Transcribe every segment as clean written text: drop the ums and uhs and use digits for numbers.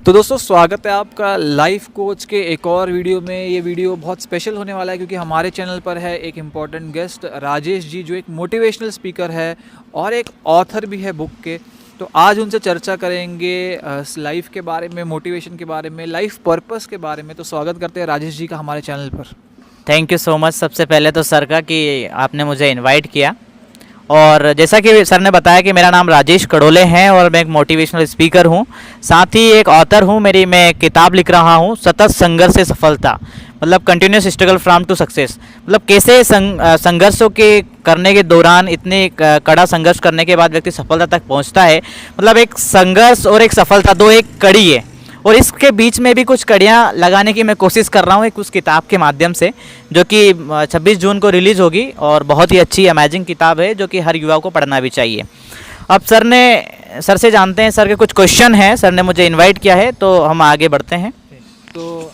तो दोस्तों स्वागत है आपका लाइफ कोच के एक और वीडियो में। ये वीडियो बहुत स्पेशल होने वाला है क्योंकि हमारे चैनल पर है एक इम्पॉर्टेंट गेस्ट राजेश जी, जो एक मोटिवेशनल स्पीकर है और एक ऑथर भी है बुक के। तो आज उनसे चर्चा करेंगे लाइफ के बारे में, मोटिवेशन के बारे में, लाइफ पर्पस के बारे में। तो स्वागत करते हैं राजेश जी का हमारे चैनल पर। थैंक यू सो मच सबसे पहले तो सर का कि आपने मुझे इनवाइट किया। और जैसा कि सर ने बताया कि मेरा नाम राजेश कड़ोले है और मैं एक मोटिवेशनल स्पीकर हूँ, साथ ही एक ऑथर हूँ। मैं किताब लिख रहा हूँ, सतत संघर्ष से सफलता, मतलब continuous struggle from to success. मतलब कैसे संघर्षों के करने के दौरान इतने कड़ा संघर्ष करने के बाद व्यक्ति सफलता तक पहुँचता है। मतलब एक संघर्ष और एक सफलता दो एक कड़ी है, और इसके बीच में भी कुछ कड़ियाँ लगाने की मैं कोशिश कर रहा हूँ एक उस किताब के माध्यम से, जो कि 26 जून को रिलीज़ होगी और बहुत ही अच्छी अमेजिंग किताब है जो कि हर युवा को पढ़ना भी चाहिए। अब सर से जानते हैं, सर के कुछ क्वेश्चन हैं, सर ने मुझे इनवाइट किया है तो हम आगे बढ़ते हैं। तो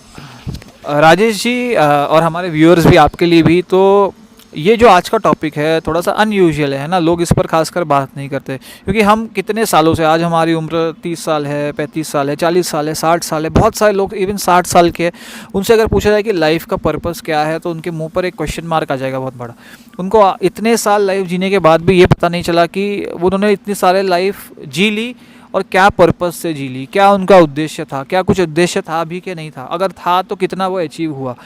राजेश जी और हमारे व्यूअर्स भी, आपके लिए भी, तो ये जो आज का टॉपिक है थोड़ा सा अनयूजुअल है ना। लोग इस पर खासकर बात नहीं करते क्योंकि हम कितने सालों से, आज हमारी उम्र 30 साल है, 35 साल है, 40 साल है, 60 साल है। बहुत सारे लोग इवन 60 साल के, उनसे अगर पूछा जाए कि लाइफ का पर्पस क्या है तो उनके मुंह पर एक क्वेश्चन मार्क आ जाएगा बहुत बड़ा। उनको इतने साल लाइफ जीने के बाद भी ये पता नहीं चला कि उन्होंने इतनी सारे लाइफ जी ली और क्या पर्पस से जी ली, क्या उनका उद्देश्य था, क्या कुछ उद्देश्य था भी कि नहीं था, अगर था तो कितना वो अचीव हुआ।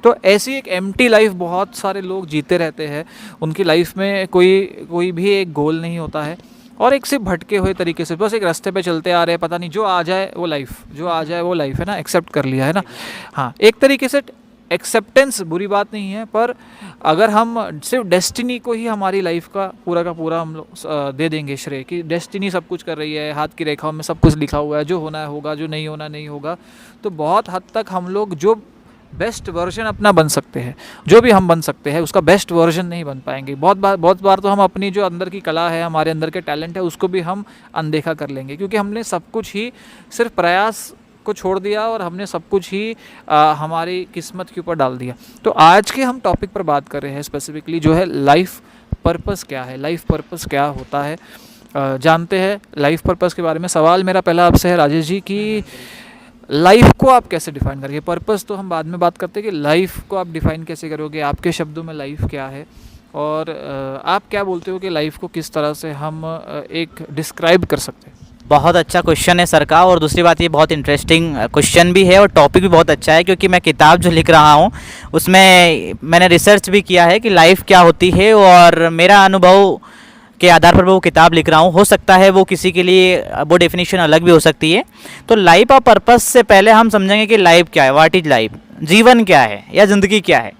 तो ऐसी एक एम्प्टी लाइफ बहुत सारे लोग जीते रहते हैं। उनकी लाइफ में कोई भी एक गोल नहीं होता है और एक सिर्फ भटके हुए तरीके से बस एक रास्ते पे चलते आ रहे हैं, पता नहीं जो आ जाए वो लाइफ, जो आ जाए वो लाइफ है ना, एक्सेप्ट कर लिया है ना। हाँ, एक तरीके से एक्सेप्टेंस बुरी बात नहीं है, पर अगर हम सिर्फ डेस्टिनी को ही हमारी लाइफ का पूरा हम लोग दे देंगे श्रेय कि डेस्टिनी सब कुछ कर रही है, हाथ की रेखाओं में सब कुछ लिखा हुआ है, जो होना है होगा, जो नहीं होना नहीं होगा, तो बहुत हद तक हम लोग जो बेस्ट वर्जन अपना बन सकते हैं, जो भी हम बन सकते हैं, उसका बेस्ट वर्जन नहीं बन पाएंगे। बहुत बार तो हम अपनी जो अंदर की कला है, हमारे अंदर के टैलेंट है, उसको भी हम अनदेखा कर लेंगे क्योंकि हमने सब कुछ ही सिर्फ प्रयास को छोड़ दिया और हमने सब कुछ ही हमारी किस्मत के ऊपर डाल दिया। तो आज के हम टॉपिक पर बात कर रहे हैं स्पेसिफिकली, जो है लाइफ पर्पस क्या है, लाइफ पर्पस क्या होता है। जानते हैं लाइफ पर्पस के बारे में। सवाल मेरा पहला आपसे है राजेश जी कि लाइफ को आप कैसे डिफ़ाइन करेंगे? पर्पस तो हम बाद में बात करते हैं कि लाइफ को आप डिफ़ाइन कैसे करोगे, आपके शब्दों में लाइफ क्या है, और आप क्या बोलते हो कि लाइफ को किस तरह से हम एक डिस्क्राइब कर सकते हैं? बहुत अच्छा क्वेश्चन है सर का, और दूसरी बात ये बहुत इंटरेस्टिंग क्वेश्चन भी है और टॉपिक भी बहुत अच्छा है क्योंकि मैं किताब जो लिख रहा हूँ उसमें मैंने रिसर्च भी किया है कि लाइफ क्या होती है, और मेरा अनुभव के आधार पर वो किताब लिख रहा हूँ। हो सकता है वो किसी के लिए वो डेफिनेशन अलग भी हो सकती है। तो लाइफ और पर्पस से पहले हम समझेंगे कि लाइफ क्या है, व्हाट इज लाइफ, जीवन क्या है या ज़िंदगी क्या है।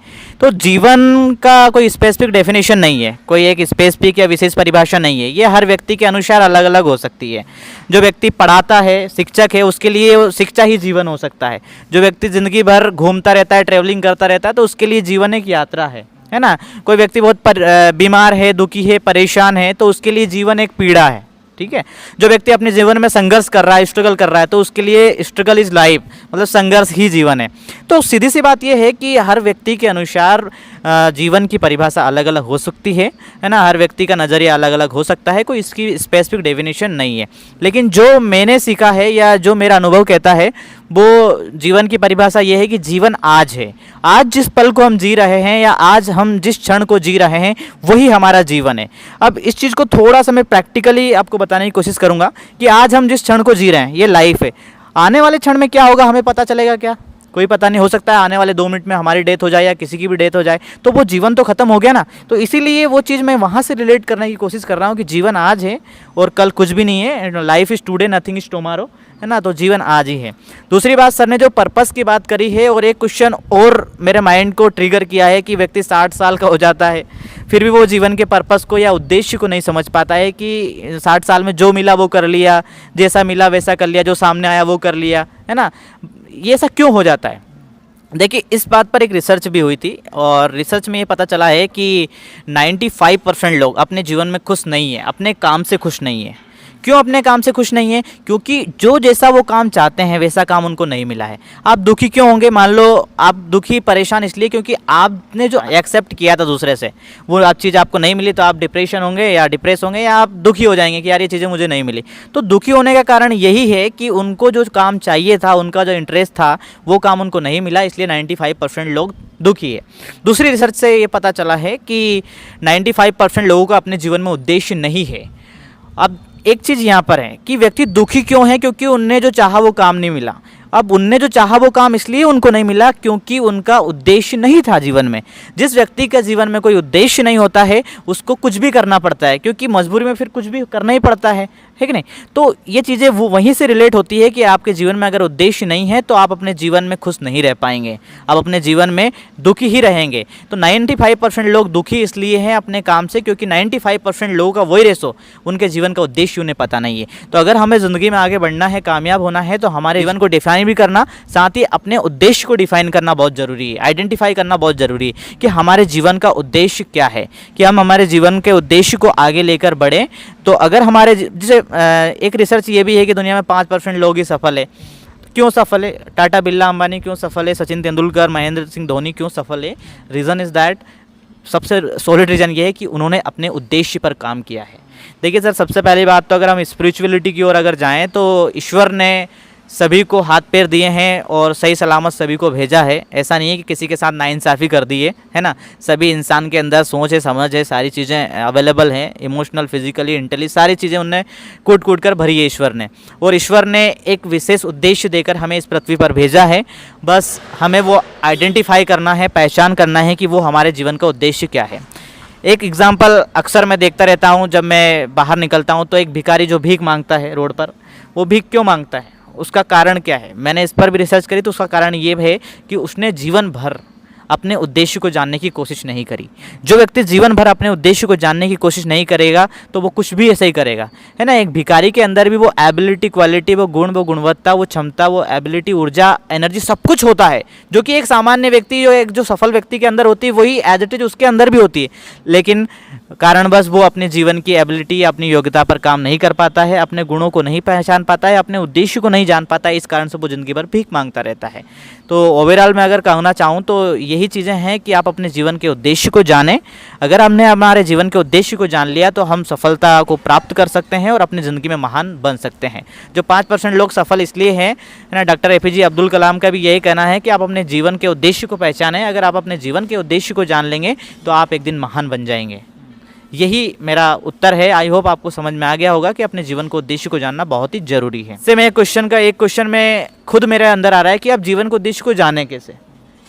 तो जीवन का कोई स्पेसिफिक डेफिनेशन नहीं है, कोई एक स्पेसिफिक या विशेष परिभाषा नहीं है, ये हर व्यक्ति के अनुसार अलग अलग हो सकती है। जो व्यक्ति पढ़ाता है, शिक्षक है, उसके लिए शिक्षा ही जीवन हो सकता है। जो व्यक्ति ज़िंदगी भर घूमता रहता है, ट्रैवलिंग करता रहता है, तो उसके लिए जीवन एक यात्रा है ना। कोई व्यक्ति बहुत बीमार है, दुखी है, परेशान है, तो उसके लिए जीवन एक पीड़ा है, ठीक है। जो व्यक्ति अपने जीवन में संघर्ष कर रहा है, स्ट्रगल कर रहा है, तो उसके लिए स्ट्रगल इज लाइफ, मतलब संघर्ष ही जीवन है। तो सीधी सी बात यह है कि हर व्यक्ति के अनुसार जीवन की परिभाषा अलग अलग हो सकती है ना। हर व्यक्ति का नज़रिया अलग अलग हो सकता है, कोई इसकी स्पेसिफिक डेफिनेशन नहीं है। लेकिन जो मैंने सीखा है या जो मेरा अनुभव कहता है, वो जीवन की परिभाषा ये है कि जीवन आज है। आज जिस पल को हम जी रहे हैं या आज हम जिस क्षण को जी रहे हैं, वही हमारा जीवन है। अब इस चीज़ को थोड़ा सा मैं प्रैक्टिकली आपको बताने की कोशिश करूँगा कि आज हम जिस क्षण को जी रहे हैं ये लाइफ है। आने वाले क्षण में क्या होगा हमें पता चलेगा क्या? कोई पता नहीं। हो सकता है आने वाले 2 मिनट में हमारी डेथ हो जाए या किसी की भी डेथ हो जाए, तो वो जीवन तो ख़त्म हो गया ना। तो इसीलिए वो चीज़ मैं वहाँ से रिलेट करने की कोशिश कर रहा हूँ कि जीवन आज है और कल कुछ भी नहीं है। Life is today, nothing is tomorrow, है ना। तो जीवन आज ही है। दूसरी बात, सर ने जो पर्पस की बात करी है, और एक क्वेश्चन और मेरे माइंड को ट्रिगर किया है कि व्यक्ति 60 साल का हो जाता है फिर भी वो जीवन के पर्पस को या उद्देश्य को नहीं समझ पाता है कि 60 साल में जो मिला वो कर लिया, जैसा मिला वैसा कर लिया, जो सामने आया वो कर लिया, है ना। ये ऐसा क्यों हो जाता है? देखिए, इस बात पर एक रिसर्च भी हुई थी और रिसर्च में ये पता चला है कि 95% लोग अपने जीवन में खुश नहीं है, अपने काम से खुश नहीं है। क्यों अपने काम से खुश नहीं है? क्योंकि जो जैसा वो काम चाहते हैं वैसा काम उनको नहीं मिला है। आप दुखी क्यों होंगे? मान लो आप दुखी परेशान इसलिए क्योंकि आपने जो एक्सेप्ट किया था दूसरे से वो आप चीज़ आपको नहीं मिली, तो आप डिप्रेशन होंगे या डिप्रेस होंगे या आप दुखी हो जाएंगे कि यार ये चीज़ें मुझे नहीं मिली। तो दुखी होने का कारण यही है कि उनको जो काम चाहिए था, उनका जो इंटरेस्ट था, वो काम उनको नहीं मिला, इसलिए 95% लोग दुखी है। दूसरी रिसर्च से ये पता चला है कि 95% लोगों का अपने जीवन में उद्देश्य नहीं है। अब एक चीज़ यहाँ पर है कि व्यक्ति दुखी क्यों है? क्योंकि उनने जो चाहा वो काम नहीं मिला। अब उनने जो चाहा वो काम इसलिए उनको नहीं मिला क्योंकि उनका उद्देश्य नहीं था जीवन में। जिस व्यक्ति का जीवन में कोई उद्देश्य नहीं होता है उसको कुछ भी करना पड़ता है, क्योंकि मजबूरी में फिर कुछ भी करना ही पड़ता है कि नहीं? तो ये चीज़ें वो वहीं से रिलेट होती है कि आपके जीवन में अगर उद्देश्य नहीं है तो आप अपने जीवन में खुश नहीं रह पाएंगे, आप अपने जीवन में दुखी ही रहेंगे। तो 95% लोग दुखी इसलिए हैं अपने काम से क्योंकि 95% लोगों का वही रेशो उनके जीवन का उद्देश्य उन्हें पता नहीं है। तो अगर हमें ज़िंदगी में आगे बढ़ना है, कामयाब होना है, तो हमारे जीवन को डिफाइन भी करना, साथ ही अपने उद्देश्य को डिफाइन करना बहुत ज़रूरी है, आइडेंटिफाई करना बहुत ज़रूरी है कि हमारे जीवन का उद्देश्य क्या है, कि हम हमारे जीवन के उद्देश्य को आगे लेकर बढ़ें। तो अगर हमारे जैसे एक रिसर्च ये भी है कि दुनिया में 5% लोग ही सफल है। क्यों सफल है? टाटा बिरला अंबानी क्यों सफल है? सचिन तेंदुलकर, महेंद्र सिंह धोनी क्यों सफल है? रीज़न इज़ दैट, सबसे सॉलिड रीज़न ये है कि उन्होंने अपने उद्देश्य पर काम किया है। देखिए सर, सबसे पहली बात तो अगर हम स्पिरिचुअलिटी की ओर अगर जाएं तो ईश्वर ने सभी को हाथ पैर दिए हैं और सही सलामत सभी को भेजा है। ऐसा नहीं है कि किसी के साथ नाइंसाफ़ी कर दी है ना। सभी इंसान के अंदर सोच है, समझ है, सारी चीज़ें अवेलेबल हैं, इमोशनल, फिजिकली, इंटेली, सारी चीज़ें उनने कूट कूट कर भरी है ईश्वर ने। और ईश्वर ने एक विशेष उद्देश्य देकर हमें इस पृथ्वी पर भेजा है। बस हमें वो आइडेंटिफाई करना है, पहचान करना है कि वो हमारे जीवन का उद्देश्य क्या है। एक एग्जाम्पल अक्सर मैं देखता रहता हूँ, जब मैं बाहर निकलता हूँ तो एक भिखारी जो भीख मांगता है रोड पर, वो भीख क्यों मांगता है? उसका कारण क्या है? मैंने इस पर भी रिसर्च करी तो उसका कारण ये है कि उसने जीवन भर अपने उद्देश्य को जानने की कोशिश नहीं करी। जो व्यक्ति जीवन भर अपने उद्देश्य को जानने की कोशिश नहीं करेगा तो वो कुछ भी ऐसा ही करेगा, है ना। एक भिखारी के अंदर भी वो एबिलिटी, क्वालिटी, वो गुण, वो गुणवत्ता, वो क्षमता, वो एबिलिटी, ऊर्जा, एनर्जी, सब कुछ होता है जो कि एक सामान्य व्यक्ति, जो सफल व्यक्ति के अंदर होती है वही एज इट इज उसके अंदर भी होती है। लेकिन कारणवश वो अपने जीवन की एबिलिटी, अपनी योग्यता पर काम नहीं कर पाता है, अपने गुणों को नहीं पहचान पाता है, अपने उद्देश्य को नहीं जान पाता है। इस कारण से वो ज़िंदगी भर भीख मांगता रहता है। तो ओवरऑल मैं अगर कहना चाहूँ तो यही चीज़ें हैं कि आप अपने जीवन के उद्देश्य को जानें। अगर हमने हमारे जीवन के उद्देश्य को जान लिया तो हम सफलता को प्राप्त कर सकते हैं और अपनी ज़िंदगी में महान बन सकते हैं। जो 5% लोग सफल इसलिए हैं, है ना, डॉक्टर APJ अब्दुल कलाम का भी यही कहना है कि आप अपने जीवन के उद्देश्य को पहचानें। अगर आप अपने जीवन के उद्देश्य को जान लेंगे तो आप एक दिन महान बन जाएंगे। यही मेरा उत्तर है। आई होप आपको समझ में आ गया होगा कि अपने जीवन को उद्देश्य को जानना बहुत ही जरूरी है। इससे मैं एक क्वेश्चन में खुद मेरे अंदर आ रहा है कि आप जीवन को उद्देश्य को जाने कैसे।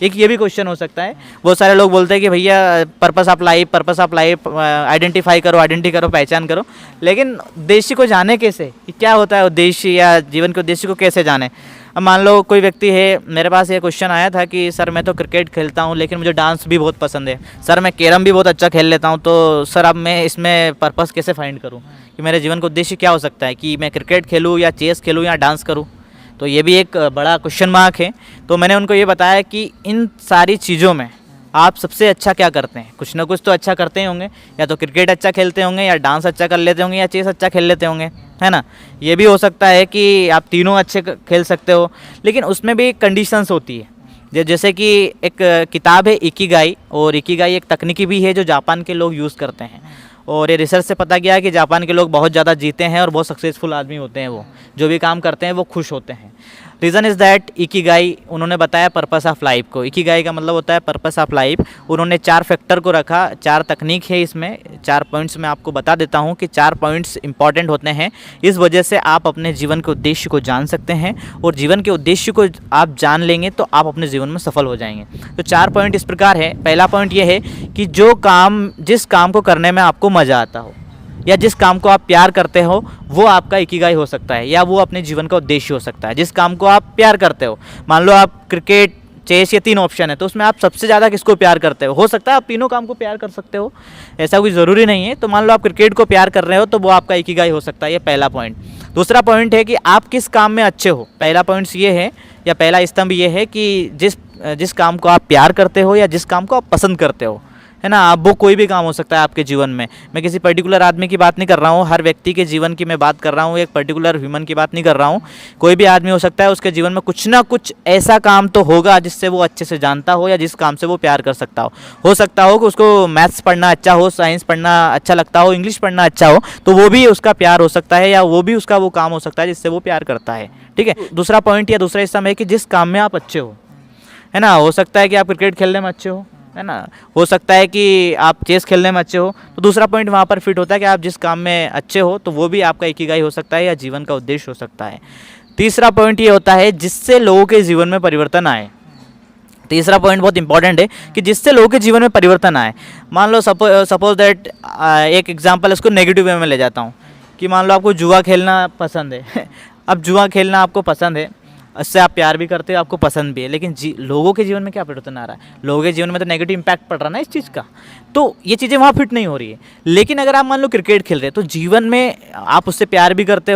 एक ये भी क्वेश्चन हो सकता है। बहुत सारे लोग बोलते हैं कि भैया पर्पस ऑफ लाइफ आइडेंटिफाई करो, पहचान करो, लेकिन उद्देश्य को जाने कैसे, कि क्या होता है उद्देश्य, या जीवन के उद्देश्य को कैसे जाने। अब मान लो कोई व्यक्ति है, मेरे पास ये क्वेश्चन आया था कि सर मैं तो क्रिकेट खेलता हूँ लेकिन मुझे डांस भी बहुत पसंद है, सर मैं कैरम भी बहुत अच्छा खेल लेता हूँ, तो सर अब मैं इसमें पर्पस कैसे फाइंड करूँ कि मेरे जीवन का उद्देश्य क्या हो सकता है, कि मैं क्रिकेट खेलूँ या चेस खेलूँ या डांस करूँ। तो ये भी एक बड़ा क्वेश्चन मार्क है। तो मैंने उनको ये बताया कि इन सारी चीज़ों में आप सबसे अच्छा क्या करते हैं। कुछ ना कुछ तो अच्छा करते ही होंगे, या तो क्रिकेट अच्छा खेलते होंगे, या डांस अच्छा कर लेते होंगे, या चेस अच्छा खेल लेते होंगे, है ना। ये भी हो सकता है कि आप तीनों अच्छे खेल सकते हो, लेकिन उसमें भी कंडीशंस होती है। जैसे कि एक किताब है इकिगाई, और इकिगाई एक तकनीकी भी है जो जापान के लोग यूज़ करते हैं। और ये रिसर्च से पता गया है कि जापान के लोग बहुत ज़्यादा जीते हैं और बहुत सक्सेसफुल आदमी होते हैं। वो जो भी काम करते हैं वो खुश होते हैं। रीज़न इज़ दैट इकिगाई, उन्होंने बताया पर्पस ऑफ लाइफ को। इकिगाई का मतलब होता है पर्पस ऑफ लाइफ। उन्होंने 4 फैक्टर को रखा, 4 तकनीक है इसमें, 4 पॉइंट्स मैं आपको बता देता हूँ कि 4 पॉइंट्स इंपॉर्टेंट होते हैं। इस वजह से आप अपने जीवन के उद्देश्य को जान सकते हैं, और जीवन के उद्देश्य को आप जान लेंगे तो आप अपने जीवन में सफल हो जाएंगे। तो 4 पॉइंट इस प्रकार है। पहला पॉइंट ये है कि जिस काम को करने में आपको मज़ा आता हो, या जिस काम को आप प्यार करते हो, वो आपका इकिगाई हो सकता है, या वो अपने जीवन का उद्देश्य हो सकता है। जिस काम को आप प्यार करते हो, मान लो आप क्रिकेट, चेस, ये 3 ऑप्शन है, तो उसमें आप सबसे ज़्यादा किसको प्यार करते हो सकता है आप तीनों काम को प्यार कर सकते हो, ऐसा कोई ज़रूरी नहीं है। तो मान लो आप क्रिकेट को प्यार कर रहे हो तो वो आपका इकिगाई हो सकता है। ये पहला पॉइंट। दूसरा पॉइंट है कि आप किस काम में अच्छे हो। पहला पॉइंट्स ये है, या पहला स्तंभ ये है कि जिस काम को आप प्यार करते हो या जिस काम को आप पसंद करते हो, है ना। अब वो कोई भी काम हो सकता है आपके जीवन में, मैं किसी पर्टिकुलर आदमी की बात नहीं कर रहा हूँ, हर व्यक्ति के जीवन की मैं बात कर रहा हूँ, एक पर्टिकुलर ह्यूमन की बात नहीं कर रहा हूँ। कोई भी आदमी हो सकता है, उसके जीवन में कुछ ना कुछ ऐसा काम तो होगा जिससे वो अच्छे से जानता हो या जिस काम से वो प्यार कर सकता हो सकता हो कि उसको मैथ्स पढ़ना अच्छा हो, साइंस पढ़ना अच्छा लगता हो, इंग्लिश पढ़ना अच्छा हो, तो वो भी उसका प्यार हो सकता है या वो भी उसका वो काम हो सकता है जिससे वो प्यार करता है। ठीक है, दूसरा पॉइंट या दूसरा हिस्सा में है कि जिस काम में आप अच्छे हो, है ना। हो सकता है कि आप क्रिकेट खेलने में अच्छे हो, है ना, हो सकता है कि आप चेस खेलने में अच्छे हो, तो दूसरा पॉइंट वहाँ पर फिट होता है कि आप जिस काम में अच्छे हो तो वो भी आपका इकिगाई हो सकता है या जीवन का उद्देश्य हो सकता है। तीसरा पॉइंट ये होता है जिससे लोगों के जीवन में परिवर्तन आए। तीसरा पॉइंट बहुत इंपॉर्टेंट है कि जिससे लोगों के जीवन में परिवर्तन आए। मान लो सपोज दैट एक एग्जांपल इसको नेगेटिव वे में ले जाता हूँ कि मान लो आपको जुआ खेलना पसंद है अब जुआ खेलना आपको पसंद है, इससे आप प्यार भी करते हो, आपको पसंद भी है, लेकिन लोगों के जीवन में क्या परिवर्तन आ रहा है? लोगों के जीवन में तो नेगेटिव इम्पैक्ट पड़ रहा है ना इस चीज़ का, तो ये चीज़ें वहाँ फिट नहीं हो रही है। लेकिन अगर आप मान लो क्रिकेट खेल रहे हो तो जीवन में आप उससे प्यार भी करते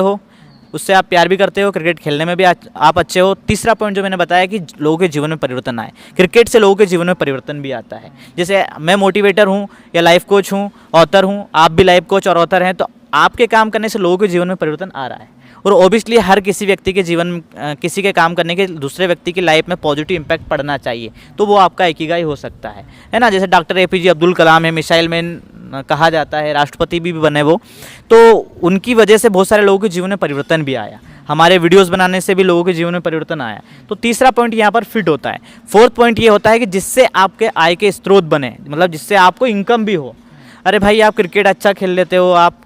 हो, क्रिकेट खेलने में भी आप अच्छे हो। तीसरा पॉइंट जो मैंने बताया कि लोगों के जीवन में परिवर्तन आए, क्रिकेट से लोगों के जीवन में परिवर्तन भी आता है। जैसे मैं मोटिवेटर हूँ या लाइफ कोच हूँ, ऑथर हूँ, आप भी लाइफ कोच और ऑथर हैं, तो आपके काम करने से लोगों के जीवन में परिवर्तन आ रहा है। और ओबियसली हर किसी व्यक्ति के जीवन में किसी के काम करने के दूसरे व्यक्ति की लाइफ में पॉजिटिव इम्पैक्ट पड़ना चाहिए, तो वो आपका इकिगाई हो सकता है ना। जैसे डॉक्टर APJ अब्दुल कलाम है, मिसाइल मैन कहा जाता है, राष्ट्रपति भी बने वो, तो उनकी वजह से बहुत सारे लोगों के जीवन में परिवर्तन भी आया। हमारे वीडियोस बनाने से भी लोगों के जीवन में परिवर्तन आया। तो तीसरा पॉइंट यहाँ पर फिट होता है। फोर्थ पॉइंट ये होता है कि जिससे आपके आय के स्रोत बने, मतलब जिससे आपको इनकम भी हो। अरे भाई, आप क्रिकेट अच्छा खेल लेते हो, आप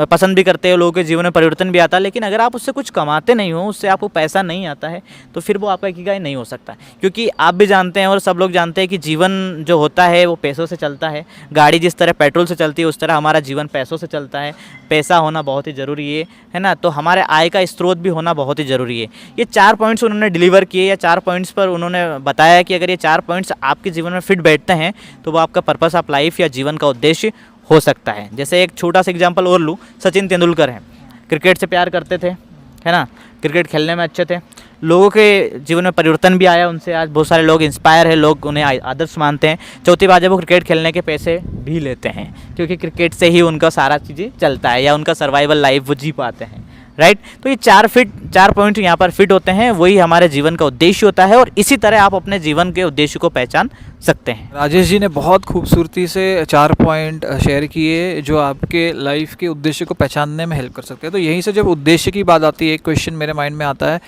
पसंद भी करते हो, लोगों के जीवन में परिवर्तन भी आता है, लेकिन अगर आप उससे कुछ कमाते नहीं हो, उससे आपको पैसा नहीं आता है, तो फिर वो आपका इकिगाई नहीं हो सकता। क्योंकि आप भी जानते हैं और सब लोग जानते हैं कि जीवन जो होता है वो पैसों से चलता है। गाड़ी जिस तरह पेट्रोल से चलती है उस तरह हमारा जीवन पैसों से चलता है। पैसा होना बहुत ही ज़रूरी है ना। तो हमारे आय का स्रोत भी होना बहुत ही ज़रूरी है। ये 4 पॉइंट्स उन्होंने डिलीवर किए, या 4 पॉइंट्स पर उन्होंने बताया कि अगर ये 4 पॉइंट्स आपके जीवन में फिट बैठते हैं तो वो आपका पर्पस ऑफ लाइफ या जीवन का उद्देश्य हो सकता है। जैसे एक छोटा सा एग्जांपल और लूँ, सचिन तेंदुलकर हैं, क्रिकेट से प्यार करते थे, है ना, क्रिकेट खेलने में अच्छे थे, लोगों के जीवन में परिवर्तन भी आया उनसे। आज बहुत सारे लोग इंस्पायर है, लोग उन्हें आदर्श मानते हैं। चौथी बात है, वो क्रिकेट खेलने के पैसे भी लेते हैं, क्योंकि क्रिकेट से ही उनका सारा चीज़ें चलता है या उनका सर्वाइवल लाइफ वो जी पाते हैं, राइट। तो ये 4 पॉइंट यहाँ पर फिट होते हैं, वही हमारे जीवन का उद्देश्य होता है, और इसी तरह आप अपने जीवन के उद्देश्य को पहचान सकते हैं। राजेश जी ने बहुत खूबसूरती से 4 पॉइंट शेयर किए जो आपके लाइफ के उद्देश्य को पहचानने में हेल्प कर सकते हैं। तो यहीं से जब उद्देश्य की बात आती है, एक क्वेश्चन मेरे माइंड में आता है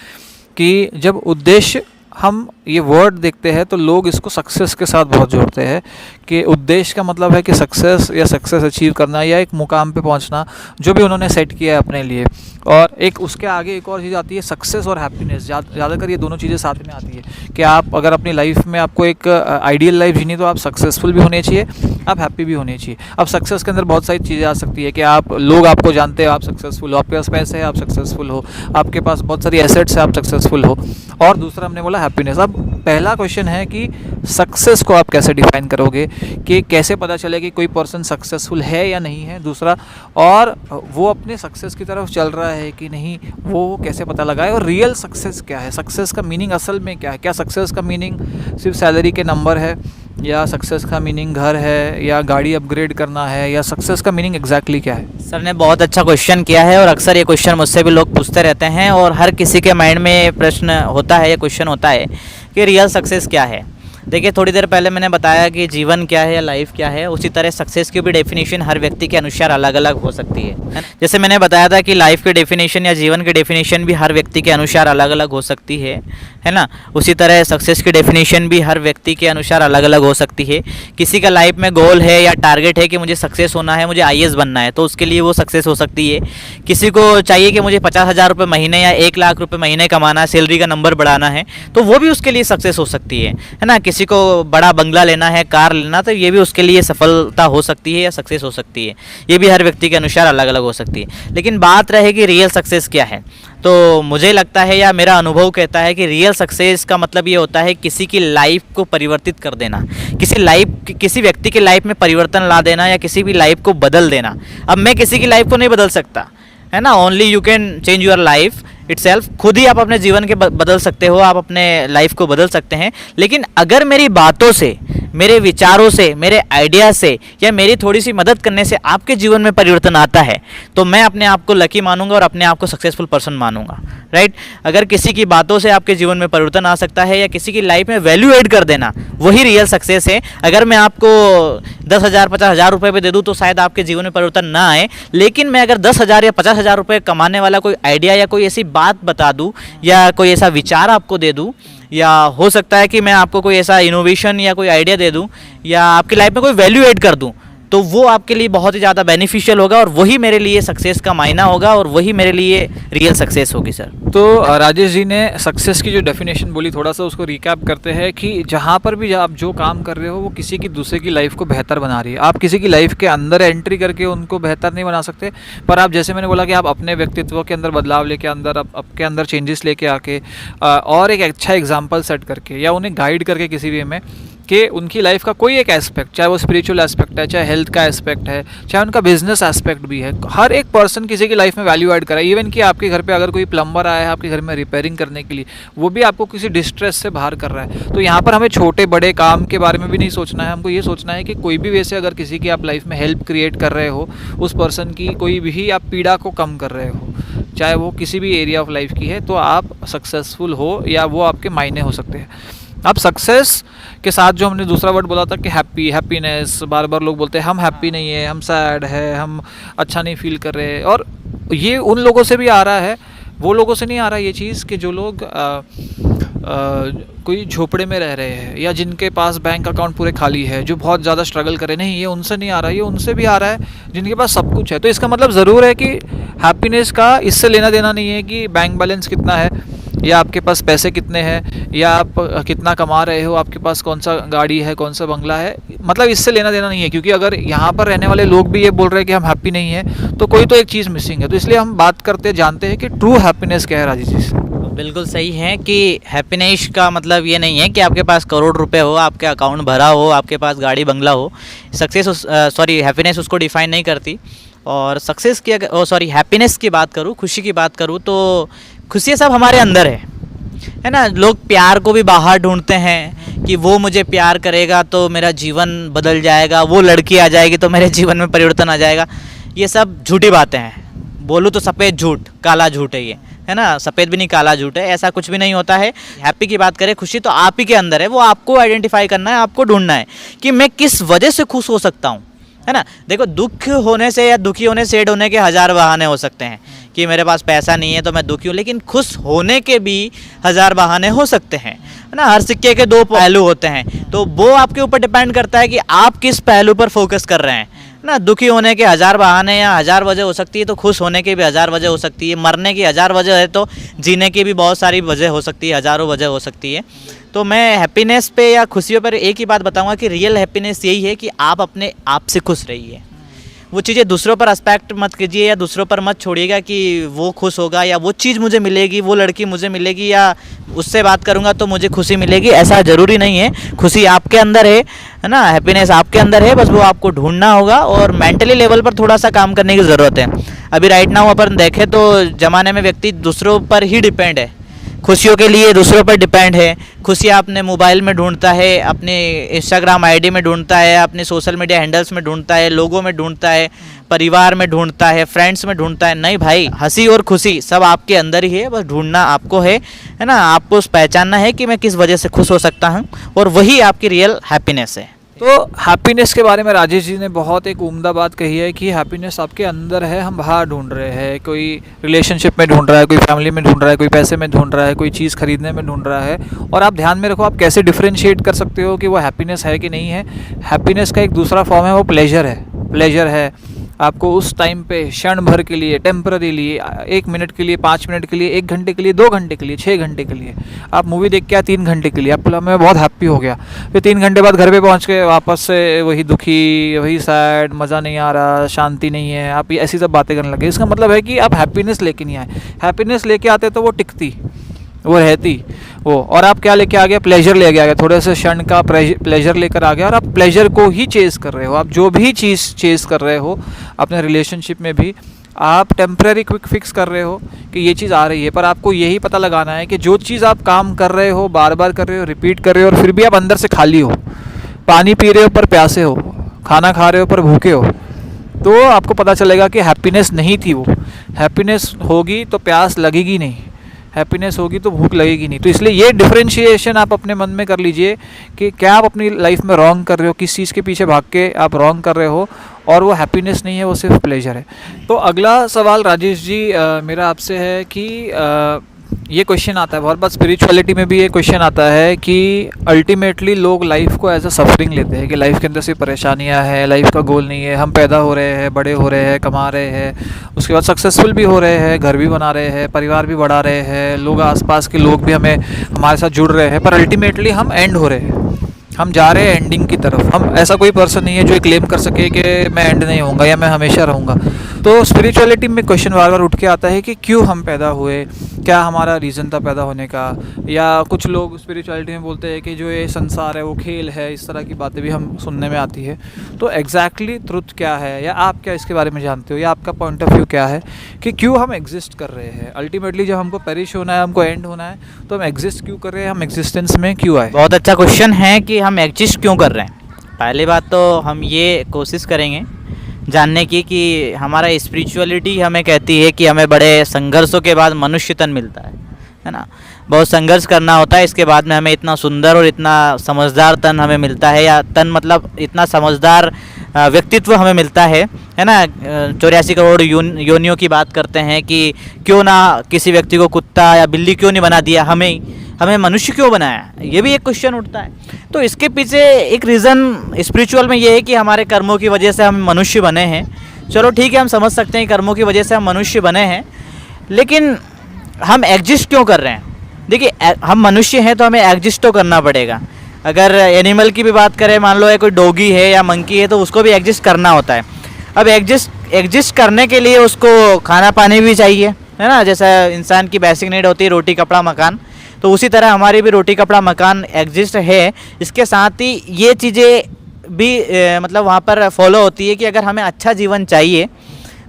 कि जब उद्देश्य, हम ये वर्ड देखते हैं तो लोग इसको सक्सेस के साथ बहुत जोड़ते हैं कि उद्देश्य का मतलब है कि सक्सेस या सक्सेस अचीव करना या एक मुकाम पे पहुंचना जो भी उन्होंने सेट किया है अपने लिए। और एक उसके आगे एक और चीज़ आती है सक्सेस और हैप्पीनेस। ज़्यादातर ये दोनों चीज़ें साथ में आती है कि आप अगर अपनी लाइफ में आपको एक आइडियल लाइफ जीनी तो आप सक्सेसफुल भी होने चाहिए, आप हैप्पी भी होने चाहिए। अब सक्सेस के अंदर बहुत सारी चीज़ें आ सकती है कि आप लोग आपको जानते हैं, आप सक्सेसफुल हो, आपके पास पैसे हैं, आप सक्सेसफुल हो, आपके पास बहुत सारी एसेट्स है, आप सक्सेसफुल हो। और दूसरा हमने बोला हैप्पीनेस। अब पहला क्वेश्चन है कि सक्सेस को आप कैसे डिफाइन करोगे, कि कैसे पता चले कि कोई पर्सन सक्सेसफुल है या नहीं है। दूसरा, और वो अपने सक्सेस की तरफ चल रहा है कि नहीं, वो कैसे पता लगाए। और रियल सक्सेस क्या है, सक्सेस का मीनिंग असल में क्या है। क्या सक्सेस का मीनिंग सिर्फ सैलरी के नंबर है, या सक्सेस का मीनिंग घर है, या गाड़ी अपग्रेड करना है, या सक्सेस का मीनिंग एग्जैक्टली क्या है। सर ने बहुत अच्छा क्वेश्चन किया है, और अक्सर ये क्वेश्चन मुझसे भी लोग पूछते रहते हैं, और हर किसी के माइंड में प्रश्न होता है, ये क्वेश्चन होता है कि रियल सक्सेस क्या है। देखिए, थोड़ी देर पहले मैंने बताया कि जीवन क्या है या लाइफ क्या है, उसी तरह सक्सेस की भी डेफिनेशन हर व्यक्ति के अनुसार अलग अलग हो सकती है। जैसे मैंने बताया था कि लाइफ की डेफिनेशन या जीवन की डेफिनेशन भी हर व्यक्ति के अनुसार अलग अलग हो सकती है ना। उसी तरह सक्सेस की डेफिनेशन भी हर व्यक्ति के अनुसार अलग अलग हो सकती है। किसी का लाइफ में गोल है या टारगेट है कि मुझे सक्सेस होना है, मुझे IAS बनना है, तो उसके लिए वो सक्सेस हो सकती है। किसी को चाहिए कि मुझे 50,000 रुपये महीने या 1 लाख रुपये महीने कमाना है, सैलरी का नंबर बढ़ाना है, तो वो भी उसके लिए सक्सेस हो सकती है ना। किसी को बड़ा बंगला लेना है, कार लेना, तो ये भी उसके लिए सफलता हो सकती है या सक्सेस हो सकती है। ये भी हर व्यक्ति के अनुसार अलग अलग हो सकती है। लेकिन बात रहेगी रियल सक्सेस क्या है, तो मुझे लगता है या मेरा अनुभव कहता है कि रियल सक्सेस का मतलब ये होता है किसी की लाइफ को परिवर्तित कर देना, किसी व्यक्ति की लाइफ में परिवर्तन ला देना, या किसी भी लाइफ को बदल देना। अब मैं किसी की लाइफ को नहीं बदल सकता, है ना। Only you can change your life itself. खुद ही आप अपने जीवन के बदल सकते हो, आप अपने लाइफ को बदल सकते हैं। लेकिन अगर मेरी बातों से, मेरे विचारों से, मेरे आइडिया से या मेरी थोड़ी सी मदद करने से आपके जीवन में परिवर्तन आता है, तो मैं अपने आप को लकी मानूंगा और अपने आप को सक्सेसफुल पर्सन मानूंगा, राइट। अगर किसी की बातों से आपके जीवन में परिवर्तन आ सकता है या किसी की लाइफ में वैल्यू ऐड कर देना, वही रियल सक्सेस है। अगर मैं आपको 10,000 50,000 रुपये पे दे दूँ तो शायद आपके जीवन में परिवर्तन ना आए, लेकिन मैं अगर 10,000 या 50,000 रुपये कमाने वाला कोई आइडिया या कोई ऐसी बात बता दूँ या कोई ऐसा विचार आपको दे दूँ, या हो सकता है कि मैं आपको कोई ऐसा इनोवेशन या कोई आइडिया दे दूं या आपकी लाइफ में कोई वैल्यू ऐड कर दूं, तो वो आपके लिए बहुत ही ज़्यादा बेनिफिशियल होगा और वही मेरे लिए सक्सेस का मायना होगा और वही मेरे लिए रियल सक्सेस होगी सर। तो राजेश जी ने सक्सेस की जो डेफिनेशन बोली, थोड़ा सा उसको रिकैप करते हैं कि जहाँ पर भी आप जो काम कर रहे हो वो किसी की दूसरे की लाइफ को बेहतर बना रही है। आप किसी की लाइफ के अंदर एंट्री करके उनको बेहतर नहीं बना सकते, पर आप, जैसे मैंने बोला कि आप अपने व्यक्तित्व के अंदर बदलाव लेके अंदर आपके अंदर चेंजेस लेके आके और एक अच्छा एग्जाम्पल सेट करके या उन्हें गाइड करके किसी वे में कि उनकी लाइफ का कोई एक एस्पेक्ट, चाहे वो स्पिरिचुअल एस्पेक्ट है, चाहे हेल्थ का एस्पेक्ट है, चाहे उनका बिजनेस एस्पेक्ट भी है, हर एक पर्सन किसी की लाइफ में वैल्यू ऐड कराए। इवन कि आपके घर पे अगर कोई प्लम्बर आया है आपके घर में रिपेयरिंग करने के लिए, वो भी आपको किसी डिस्ट्रेस से बाहर कर रहा है। तो यहाँ पर हमें छोटे बड़े काम के बारे में भी नहीं सोचना है, हमको ये सोचना है कि कोई भी वैसे अगर किसी की आप लाइफ में हेल्प क्रिएट कर रहे हो, उस पर्सन की कोई भी आप पीड़ा को कम कर रहे हो, चाहे वो किसी भी एरिया ऑफ लाइफ की है, तो आप सक्सेसफुल हो या वो आपके मायने हो सकते हैं। अब सक्सेस के साथ जो हमने दूसरा वर्ड बोला था कि हैप्पीनेस, बार बार लोग बोलते हैं हम हैप्पी नहीं है, हम सैड है, हम अच्छा नहीं फील कर रहे हैं, और ये उन लोगों से भी आ रहा है, वो लोगों से नहीं आ रहा ये चीज़ कि जो लोग कोई झोपड़े में रह रहे हैं या जिनके पास बैंक अकाउंट पूरे खाली है, जो बहुत ज़्यादा स्ट्रगल करे, नहीं, ये उनसे नहीं आ रहा, ये उनसे भी आ रहा है जिनके पास सब कुछ है। तो इसका मतलब ज़रूर है कि हैप्पीनेस का इससे लेना देना नहीं है कि बैंक बैलेंस कितना है या आपके पास पैसे कितने हैं या आप कितना कमा रहे हो, आपके पास कौन सा गाड़ी है, कौन सा बंगला है, मतलब इससे लेना देना नहीं है। क्योंकि अगर यहाँ पर रहने वाले लोग भी ये बोल रहे हैं कि हम हैप्पी नहीं हैं, तो कोई तो एक चीज़ मिसिंग है। तो इसलिए हम बात करते जानते हैं कि ट्रू हैप्पीनेस क्या है राजेश जी से। बिल्कुल सही है कि हैप्पीनेस का मतलब ये नहीं है कि आपके पास करोड़ रुपए हो, आपके अकाउंट भरा हो, आपके पास गाड़ी बंगला हो। हैप्पीनेस उसको डिफाइन नहीं करती। और सक्सेस की हैप्पीनेस की बात करूँ, खुशी की बात करूँ, तो खुशी सब हमारे अंदर है ना। लोग प्यार को भी बाहर ढूंढते हैं कि वो मुझे प्यार करेगा तो मेरा जीवन बदल जाएगा, वो लड़की आ जाएगी तो मेरे जीवन में परिवर्तन आ जाएगा। ये सब झूठी बातें हैं। बोलूँ तो सफ़ेद झूठ, काला झूठ है ये, है ना। सफ़ेद भी नहीं, काला झूठ है, ऐसा कुछ भी नहीं होता है। हैप्पी की बात करें, खुशी तो आप ही के अंदर है, वो आपको आइडेंटिफाई करना है, आपको ढूंढना है कि मैं किस वजह से खुश हो सकता हूँ, है ना। देखो, दुख होने से या दुखी होने, सैड होने के 1000 बहाने हो सकते हैं कि मेरे पास पैसा नहीं है तो मैं दुखी हूँ, लेकिन खुश होने के भी 1000 बहाने हो सकते हैं, है ना। हर सिक्के के 2 पहलू होते हैं, तो वो आपके ऊपर डिपेंड करता है कि आप किस पहलू पर फोकस कर रहे हैं ना। दुखी होने के 1000 बहाने या 1000 वजह हो सकती है, तो खुश होने के भी 1000 वजह हो सकती है। मरने की 1000 वजह है तो जीने की भी बहुत सारी वजह हो सकती है, हज़ारों वजह हो सकती है। तो मैं हैप्पीनेस पे या खुशियों पर एक ही बात बताऊंगा कि रियल हैप्पीनेस यही है कि आप अपने आप से खुश रहिए। वो चीज़ें दूसरों पर एस्पेक्ट मत कीजिए या दूसरों पर मत छोड़िएगा कि वो खुश होगा या वो चीज़ मुझे मिलेगी, वो लड़की मुझे मिलेगी या उससे बात करूंगा तो मुझे खुशी मिलेगी। ऐसा ज़रूरी नहीं है। खुशी आपके अंदर है ना, हैप्पीनेस आपके अंदर है, बस वो आपको ढूंढना होगा और मेंटली लेवल पर थोड़ा सा काम करने की ज़रूरत है। अभी राइट नाउ अपन देखें तो ज़माने में व्यक्ति दूसरों पर ही डिपेंड है, खुशियों के लिए दूसरों पर डिपेंड है। खुशियाँ अपने मोबाइल में ढूंढता है, अपने इंस्टाग्राम आईडी में ढूंढता है, अपने सोशल मीडिया हैंडल्स में ढूंढता है, लोगों में ढूंढता है, परिवार में ढूंढता है, फ्रेंड्स में ढूंढता है। नहीं भाई, हंसी और खुशी सब आपके अंदर ही है, बस ढूंढना आपको है ना। आपको पहचानना है कि मैं किस वजह से खुश हो सकता हूँ और वही आपकी रियल हैप्पीनेस है। तो हैप्पीनेस के बारे में राजेश जी ने बहुत एक उम्दा बात कही है कि हैप्पीनेस आपके अंदर है, हम बाहर ढूंढ रहे हैं। कोई रिलेशनशिप में ढूंढ रहा है, कोई फैमिली में ढूंढ रहा है, कोई पैसे में ढूंढ रहा है, कोई चीज़ खरीदने में ढूंढ रहा है। और आप ध्यान में रखो, आप कैसे डिफ्रेंशिएट कर सकते हो कि वो हैप्पीनेस है कि नहीं है। हैप्पीनेस का एक दूसरा फॉर्म है, वो प्लेजर है। आपको उस टाइम पे क्षण भर के लिए, टेम्पररीली, 1 मिनट के लिए, 5 मिनट के लिए, 1 घंटे के लिए, 2 घंटे के लिए, 6 घंटे के लिए, आप मूवी देख के आए 3 घंटे के लिए, आप बोला मैं बहुत हैप्पी हो गया। फिर 3 घंटे बाद घर पे पहुंच के वापस से वही दुखी, वही सैड, मज़ा नहीं आ रहा, शांति नहीं है, आप ये ऐसी सब बातें करने लगे। इसका मतलब है कि आप हैप्पीनेस लेके नहीं आए। हैप्पीनेस लेके आते तो वो टिकती, वो रहती वो, और आप क्या लेके आ गए, प्लेजर लेके आ गए, थोड़े से क्षण का प्लेजर लेकर आ गए और आप प्लेजर को ही चेज़ कर रहे हो। आप जो भी चीज़ चेज़ कर रहे हो अपने रिलेशनशिप में भी, आप टेम्पररी क्विक फिक्स कर रहे हो कि ये चीज़ आ रही है, पर आपको यही पता लगाना है कि जो चीज़ आप काम कर रहे हो, बार बार कर रहे हो, रिपीट कर रहे हो, और फिर भी आप अंदर से खाली हो, पानी पी रहे हो पर प्यासे हो, खाना खा रहे हो पर भूखे हो, तो आपको पता चलेगा कि हैप्पीनेस नहीं थी वो। हैप्पीनेस होगी तो प्यास लगेगी नहीं, हैप्पीनेस होगी तो भूख लगेगी नहीं। तो इसलिए ये डिफरेंशिएशन आप अपने मन में कर लीजिए कि क्या आप अपनी लाइफ में रॉन्ग कर रहे हो, किस चीज़ के पीछे भाग के आप रॉन्ग कर रहे हो, और वो हैप्पीनेस नहीं है, वो सिर्फ प्लेजर है। तो अगला सवाल राजेश जी मेरा आपसे है कि ये क्वेश्चन आता है बहुत बार, स्पिरिचुअलिटी में भी ये क्वेश्चन आता है कि अल्टीमेटली लोग लाइफ को एज अ सफरिंग लेते हैं कि लाइफ के अंदर सिर्फ परेशानियां हैं, लाइफ का गोल नहीं है। हम पैदा हो रहे हैं, बड़े हो रहे हैं, कमा रहे हैं, उसके बाद सक्सेसफुल भी हो रहे हैं, घर भी बना रहे हैं, परिवार भी बढ़ा रहे हैं, लोग आसपास के लोग भी हमारे साथ जुड़ रहे हैं, पर अल्टीमेटली हम एंड हो रहे हैं, हम जा रहे हैं एंडिंग की तरफ। हम ऐसा कोई पर्सन नहीं है जो क्लेम कर सके कि मैं एंड नहीं होऊंगा या मैं हमेशा रहूँगा। तो स्पिरिचुअलिटी में क्वेश्चन बार बार उठ के आता है कि क्यों हम पैदा हुए, क्या हमारा रीज़न था पैदा होने का, या कुछ लोग स्पिरिचुअलिटी में बोलते हैं कि जो ये संसार है वो खेल है, इस तरह की बातें भी हम सुनने में आती है। तो एग्जैक्टली ट्रुथ क्या है, या आप क्या इसके बारे में जानते हो, या आपका पॉइंट ऑफ व्यू क्या है कि क्यों हम एग्जिस्ट कर रहे हैं। अल्टीमेटली जब हमको पेरिश होना है, हमको एंड होना है, तो हम एग्जिस्ट क्यों कर रहे हैं, हम एग्जिस्टेंस में क्यों आए। बहुत अच्छा क्वेश्चन है कि हम एग्जिस्ट क्यों कर रहे हैं। पहली बात तो हम ये कोशिश करेंगे जानने की कि हमारा स्पिरिचुअलिटी हमें कहती है कि हमें बड़े संघर्षों के बाद मनुष्य तन मिलता है ना। बहुत संघर्ष करना होता है, इसके बाद में हमें इतना सुंदर और इतना समझदार तन हमें मिलता है, या तन मतलब इतना समझदार व्यक्तित्व हमें मिलता है ना। 84 करोड़ योनियों की बात करते हैं कि क्यों ना किसी व्यक्ति को कुत्ता या बिल्ली क्यों नहीं बना दिया, हमें मनुष्य क्यों बनाया, ये भी एक क्वेश्चन उठता है। तो इसके पीछे एक रीज़न स्पिरिचुअल में ये है कि हमारे कर्मों की वजह से हम मनुष्य बने हैं। चलो ठीक है, हम समझ सकते हैं कर्मों की वजह से हम मनुष्य बने हैं, लेकिन हम एग्जिस्ट क्यों कर रहे हैं। देखिए, हम मनुष्य हैं तो हमें एग्जिस्ट तो करना पड़ेगा। अगर एनिमल की भी बात करें, मान लो कोई डॉगी है या मंकी है, तो उसको भी एग्जिस्ट करना होता है। अब एग्जिस्ट करने के लिए उसको खाना पानी भी चाहिए, है ना। जैसा इंसान की बेसिक नीड होती है रोटी कपड़ा मकान, तो उसी तरह हमारी भी रोटी कपड़ा मकान एग्जिस्ट है। इसके साथ ही ये चीज़ें भी मतलब वहाँ पर फॉलो होती है कि अगर हमें अच्छा जीवन चाहिए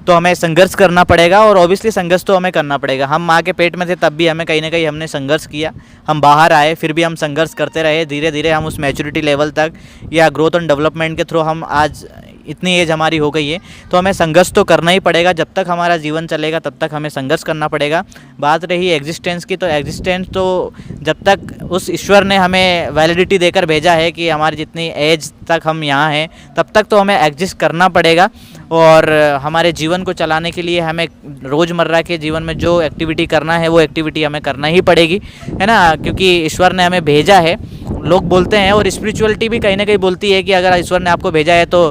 तो हमें संघर्ष करना पड़ेगा, और ऑब्वियसली संघर्ष तो हमें करना पड़ेगा। हम माँ के पेट में थे तब भी हमें कहीं ना कहीं हमने संघर्ष किया, हम बाहर आए फिर भी हम संघर्ष करते रहे। धीरे धीरे हम उस मैच्योरिटी लेवल तक या ग्रोथ एंड डेवलपमेंट के थ्रू हम आज इतनी एज हमारी हो गई है, तो हमें संघर्ष तो करना ही पड़ेगा। जब तक हमारा जीवन चलेगा तब तक हमें संघर्ष करना पड़ेगा। बात रही एग्जिस्टेंस की, तो एग्जिस्टेंस तो जब तक उस ईश्वर ने हमें वैलिडिटी देकर भेजा है कि हमारी जितनी एज तक हम यहाँ हैं, तब तक तो हमें एग्जिस्ट करना पड़ेगा। और हमारे जीवन को चलाने के लिए हमें रोज़मर्रा के जीवन में जो एक्टिविटी करना है वो एक्टिविटी हमें करना ही पड़ेगी, है ना, क्योंकि ईश्वर ने हमें भेजा है। लोग बोलते हैं, और स्पिरिचुअलिटी भी कहीं ना कहीं बोलती है कि अगर ईश्वर ने आपको भेजा है तो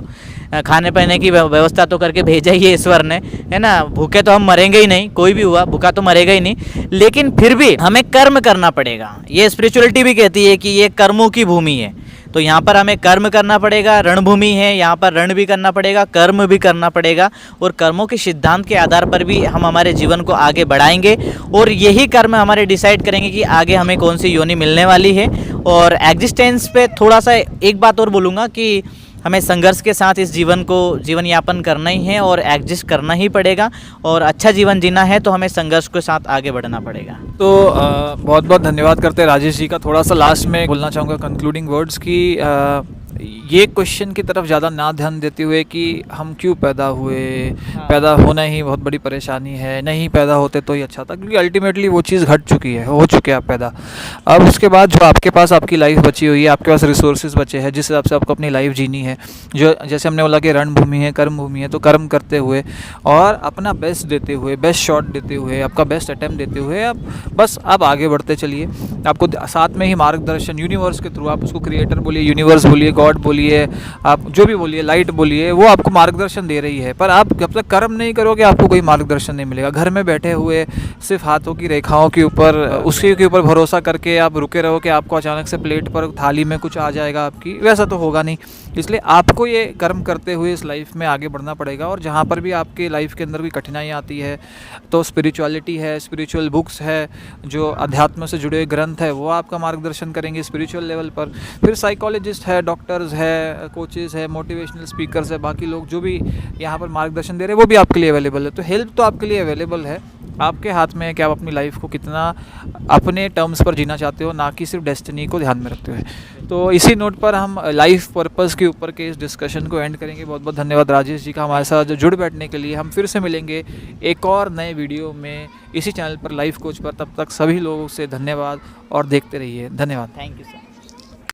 खाने पीने की व्यवस्था तो करके भेजा ही है ईश्वर ने, है ना। भूखे तो हम मरेंगे ही नहीं, कोई भी हुआ भूखा तो मरेगा ही नहीं, लेकिन फिर भी हमें कर्म करना पड़ेगा। ये स्पिरिचुअलिटी भी कहती है कि ये कर्मों की भूमि है, तो यहाँ पर हमें कर्म करना पड़ेगा। रणभूमि है, यहाँ पर रण भी करना पड़ेगा, कर्म भी करना पड़ेगा, और कर्मों के सिद्धांत के आधार पर भी हम हमारे जीवन को आगे बढ़ाएंगे, और यही कर्म हमारे डिसाइड करेंगे कि आगे हमें कौन सी योनि मिलने वाली है। और एग्जिस्टेंस पे थोड़ा सा एक बात और बोलूँगा कि हमें संघर्ष के साथ इस जीवन यापन करना ही है, और एग्जिस्ट करना ही पड़ेगा, और अच्छा जीवन जीना है तो हमें संघर्ष के साथ आगे बढ़ना पड़ेगा। तो बहुत बहुत धन्यवाद करते हैं राजेश जी का। थोड़ा सा लास्ट में बोलना चाहूँगा कंक्लूडिंग वर्ड्स की ये क्वेश्चन की तरफ ज़्यादा ना ध्यान देते हुए कि हम क्यों पैदा हुए, पैदा होना ही बहुत बड़ी परेशानी है, नहीं पैदा होते तो ही अच्छा था, क्योंकि अल्टीमेटली वो चीज़ घट चुकी है, हो चुके हैं आप पैदा। अब उसके बाद जो आपके पास आपकी लाइफ बची हुई है, आपके पास रिसोर्सेज बचे हैं जिस हिसाब से आपको अपनी लाइफ जीनी है, जो जैसे हमने बोला कि रणभूमि है, कर्म भूमि है, तो कर्म करते हुए और अपना बेस्ट देते हुए, बेस्ट शॉट देते हुए, आपका बेस्ट अटैम्प्ट देते हुए आप आगे बढ़ते चलिए। आपको साथ में ही मार्गदर्शन यूनिवर्स के थ्रू, आप उसको क्रिएटर बोलिए, यूनिवर्स बोलिए, गॉड बोलिए, आप जो भी बोलिए, लाइट बोलिए, वो आपको मार्गदर्शन दे रही है। पर आप जब तक कर्म नहीं करोगे आपको कोई मार्गदर्शन नहीं मिलेगा। घर में बैठे हुए सिर्फ हाथों की रेखाओं के ऊपर, उसके के ऊपर भरोसा करके आप रुके रहो कि आपको अचानक से प्लेट पर थाली में कुछ आ जाएगा आपकी, वैसा तो होगा नहीं। इसलिए आपको ये कर्म करते हुए इस लाइफ में आगे बढ़ना पड़ेगा। और जहाँ पर भी आपके लाइफ के अंदर भी कठिनाई आती है तो स्पिरिचुअलिटी है, स्पिरिचुअल बुक्स है, जो अध्यात्म से जुड़े हुए ग्रंथ है, वो आपका मार्गदर्शन करेंगे स्पिरिचुअल लेवल पर। फिर साइकोलॉजिस्ट है, डॉक्टर्स है, कोचेस है, मोटिवेशनल स्पीकर्स है, बाकी लोग जो भी यहाँ पर मार्गदर्शन दे रहे हैं वो भी आपके लिए अवेलेबल है। तो हेल्प तो आपके लिए अवेलेबल है, आपके हाथ में है कि आप अपनी लाइफ को कितना अपने टर्म्स पर जीना चाहते हो, ना कि सिर्फ डेस्टिनी को ध्यान में रखते हुए। तो इसी नोट पर हम लाइफ पर्पस के ऊपर के इस डिस्कशन को एंड करेंगे। बहुत बहुत धन्यवाद राजेश जी का हमारे साथ जो जुड़ बैठने के लिए। हम फिर से मिलेंगे एक और नए वीडियो में इसी चैनल पर लाइफ कोच पर। तब तक सभी लोगों से धन्यवाद और देखते रहिए। धन्यवाद। Thank you sir.